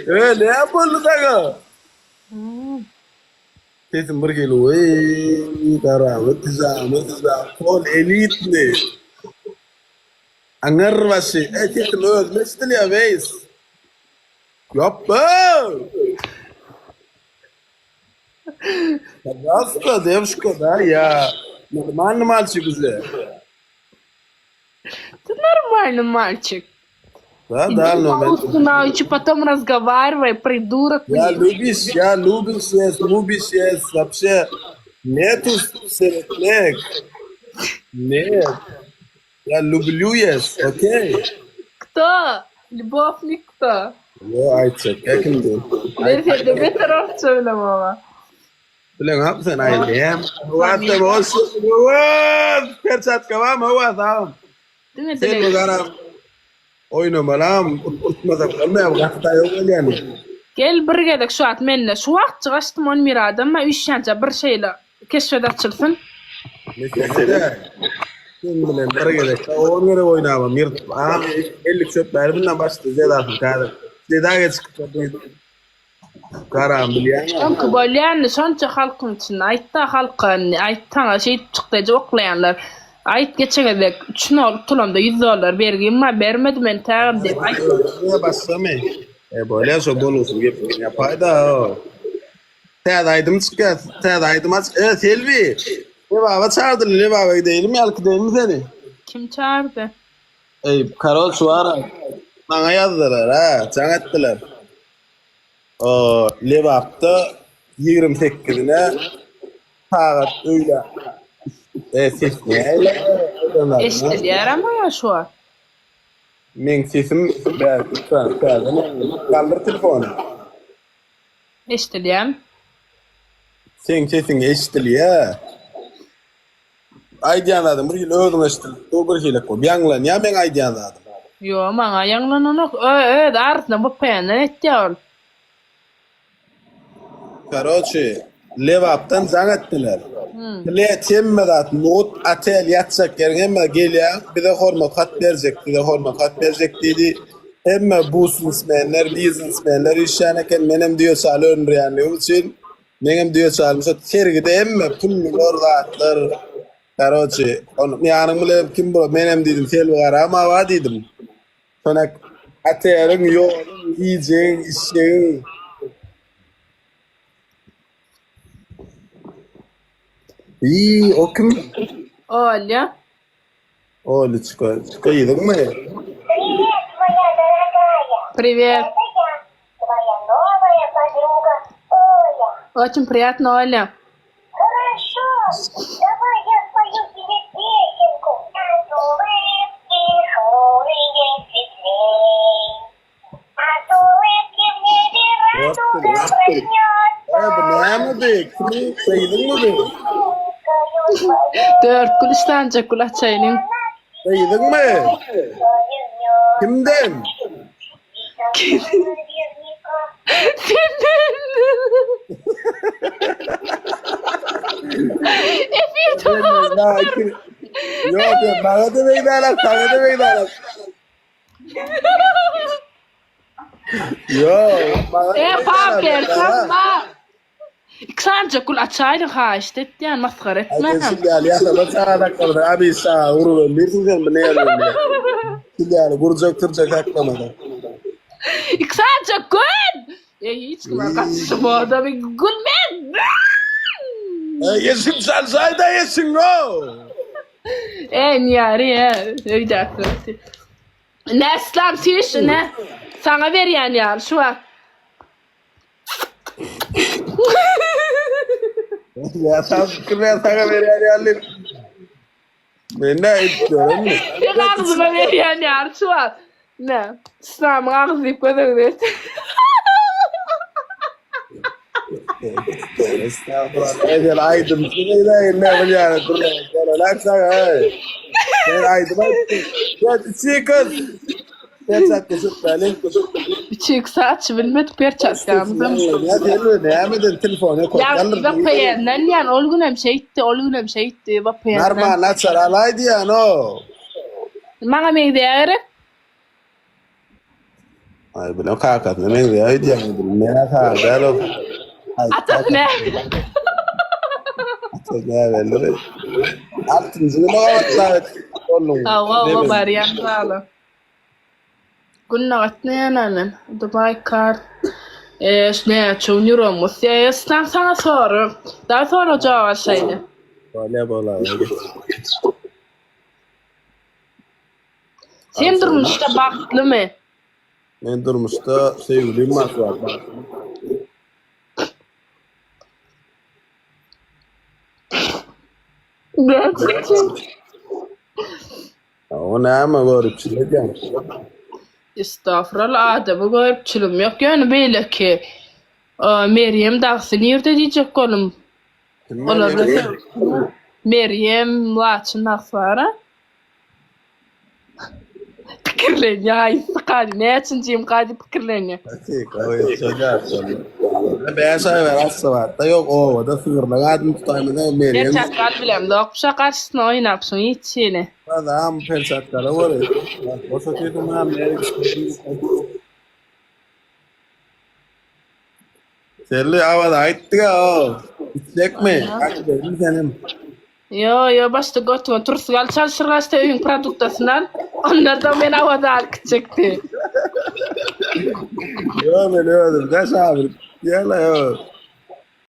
Ne yapıyorsun sana? Kesin bir kilo. Ey karam, tizam. Kol elitli. Angar başı. Kesin öz. Mestil ya veys. Yapma. Пожалуйста, девушка, да, я нормальный мальчик уже. Ты нормальный мальчик. Да, Иди да, но по-русски научи, потом разговаривай, придурок. любишь, есть, вообще нету середняк. Нет, я люблю есть, окей? Кто? Любовник кто? Yo, Ayçek, yakındı. Neyse de bir taraf söyleme ama. Bilen hapsen aileyem. Huvatta olsun, huvat! Perçat kavam, huvat ağam. Değil mi Sen bu Dilek? karam oynamalam, utmasak olmayam, gafta yok yani. Gel birgelik şu at menle. Şu vaqt çıgaştım on mirada ama üşşence bir şeyle keşfedat çılsın. Mesela sen bilen bir gerek. On göre oynama. Ağam 50 çöp verbinden başladı. Zedasın kadım. Zedaga çıkıp karam biliyor musun? Çünkü böyle yani sonca halkın için aytta halkın ayttana şey çıktı oklayanlar. Ayt geçene dek 3 tulamda 100 dolar vergim ama vermedi ben tamam deyip ayt. Niye başlamı? Böyle so olsun. Yapay da o. Tedaydım çıkar. Tedaydım aç. Selvi. Ne baba çağırdın? Ne baba gidelim yalkı değil mi seni? Kim çağırdı? Karol Suara. Bana yazdılar ha. Çanettiler. O Levap'ta 28'ine saat öyle sesneyle Eşteliyer ama ya şu an. men sesim belki kaldır telefonu. Eşteliyem. Sen sesin eşitiliyor. Aydiyan adam bir yıl özün eşitil. Dur bir yıl koy. Yanlan ya ben aydiyan adam. Yo bana yanlananok. Da artına bu peyandan ettiyor. Karoçi Levap'tan zanettiler. Le temmedat not atel yatsak yerine hemen geliyor. Bir de hormat kat verecek dedi. Hemen businessmenler, businessmenler işyaneken benim diyor salı önür yani. O için benim diyor salmışsa sergide hemen pullu ordatlar. Karoçi yani bile kim bu benim dedim sel var ama var dedim. Sonra atelin yolun yiyeceğin işin. İyi, o kim? Оля. Олечка, yedin mi? Привет, моя дорогая. Привет. Это я, твоя новая подруга Оля. Очень приятно, Оля. Хорошо, давай я спою тебе песенку. От улыбки хмурые светлей. От улыбки в небе радуга проснется. Bu ne mi? Kimi sayıdın mı? Dört kuluştan çakula çayının. Sayıdın mı? Kimden? Efir tamam. Yok ya, bana da meydanak, sana da meydanak. Yok, bana da Paper tamam. İksan çakula çayını ha işte yani maskara etme. Şimdi yani yasama çağırak kalır. Abi sağ vurulun. Bir sizden mi ne yazıyorum ya? Şimdi yani kurcak tırcak aklamadan. İksan çakun. Hiç kılar kaçışı bu adamı gülmen. Yesin sen sayda yesin o. Niyari ya. Öyle akıllı. Ne İslam tiş ne? Sana ver yani şu an. Ya sen kırmaya sana ver yani halledin. Ben ne istiyorum mi? Bir ağzıma ver yani şu an. Ne? İslam'ın ağzı yıkmadan ver. Estağfurullah. Ecel aydım. Şimdi de ne yapacağını kırmaya. Lan sana hey. Ben aydım aydım. Ya içi kız. Perçat kesip belin kesip. Küçük saç bilmedi perçat yandım. Ya telefon ne yapmadın telefonu koy. Ya bak peyandan yani olgunum şey itti bak peyandan. Normal açar alaydı ya no. Bana mı değer? Ay bilen kakatına men de ay diyemedim. Ne kadar da ay Atak ne? ne belli. Altıncını kavatlar. Oğlum. Ava bariyan sağla. Kunna gatnayanan. Dubai kar. Ne çunurum musya sana soru. Daha sonra cevap şeydi. Böyle böyle. Sen durmuşta baktlı mı? Men durmuşda sevgilim var. Gerçekten. O ne ama görüp çileceğim. Estağfurullah adamı görüp çılım yok. Yani böyle ki Meryem dağısı nerede diyecek oğlum. Olabilir. Meryem Laçın Nasara. Fikirlen ya. Sıkadi. Ne için diyeyim kadi fikirlen ya. Ben sayver asla var. Da yok o da sığırla adım tutayım da Meryem. Gerçekten bilem. Dokuşa karşısına oynapsın hiç şeyini. Adam persatlara var. O satıyordum ha Meryem. Serli havada aitti ya. İçecek mi? Hadi benim senin. Yo başta götüme Tursugal çalışırgaçta öyün produktasından onlardan beni havada alıp çekti. Yo ben öyle. Kaç abi? Yala yo.